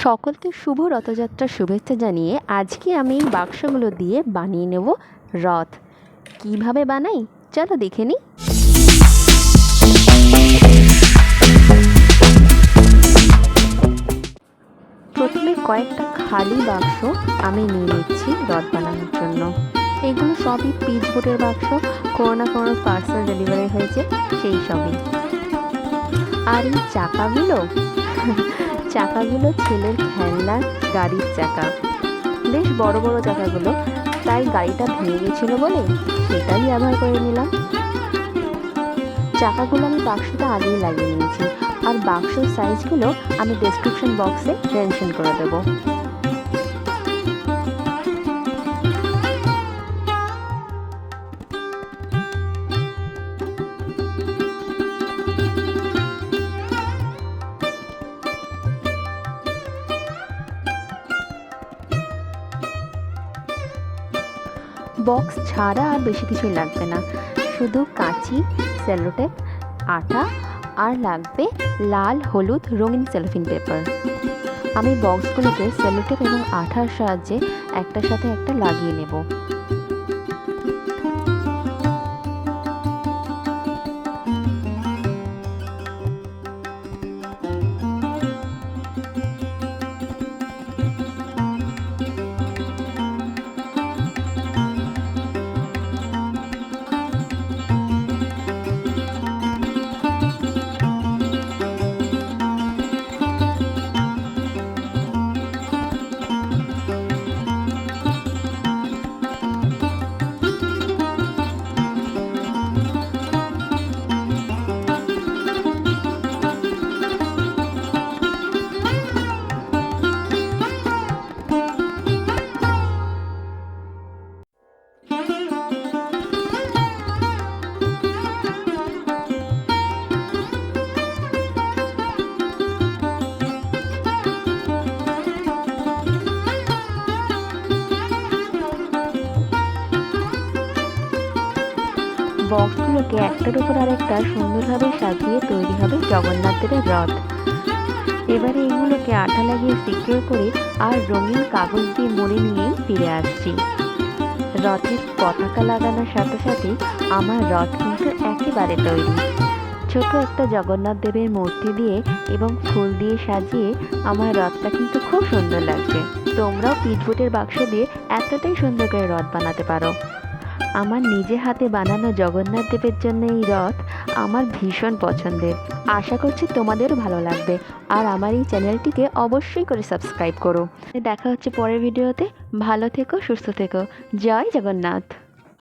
সকলকে শুভ রথযাত্রার শুভেচ্ছা জানিয়ে আজকে আমি এই বাক্সগুলো দিয়ে বানিয়ে নেব রথ। কিভাবে বানাই চলো দেখে নিই। প্রথমে কয়েকটা খালি বাক্স আমি নিয়ে নিচ্ছি রথ বানানোর জন্য। এগুলো সবই পিচ বোর্ডের বাক্স, কোনো না কোনো পার্সেল ডেলিভারি হয়েছে সেই সবই। আর এই চাকাগুলো ছেলের খেলনার গাড়ির চাকা, বেশ বড় বড় চাকাগুলো, তাই গাড়িটা ভেঙে গেছিলো বলে সেটাই ব্যবহার করে নিলাম। চাকাগুলো আমি বাক্সটা আগেই লাগিয়ে নিয়েছি, আর বাক্সের সাইজগুলো আমি ডেসক্রিপশন বক্সে মেনশন করে দেবো। বক্স ছাড়া আর বেশি কিছুই লাগবে না, শুধু কাঁচি, সেলোটেপ, আটা আর লাগবে লাল হলুদ রঙিন সেলোফিন পেপার। আমি বক্সগুলোকে সেলোটেপ এবং আঠার সাহায্যে একটার সাথে একটা লাগিয়ে নেব। বক্সগুলোকে একটার উপর আরেকটা সুন্দরভাবে সাজিয়ে তৈরি হবে জগন্নাথ দেবের রথ। এবারে এগুলোকে আঠা লাগিয়ে সিকিউর করে আর রঙিন কাগজ দিয়ে মুড়ে নিয়েই ফিরে আসছি। রথের পতাকা লাগানোর সাথে সাথে আমার রথ কিন্তু একেবারে তৈরি। ছোট একটা জগন্নাথ দেবের মূর্তি দিয়ে এবং ফুল দিয়ে সাজিয়ে আমার রথটা কিন্তু খুব সুন্দর লাগছে। তোমরাও পিচবোর্ডের বাক্স দিয়ে এতটাই সুন্দর করে রথ বানাতে পারো। আমার নিজে হাতে বানানো জগন্নাথ দেবের জন্য এই রথ আমার ভীষণ পছন্দের। আশা করছি তোমাদেরও ভালো লাগবে, আর আমার এই চ্যানেলটিকে অবশ্যই করে সাবস্ক্রাইব করো। দেখা হচ্ছে পরের ভিডিওতে। ভালো থেকো, সুস্থ থেকো। জয় জগন্নাথ।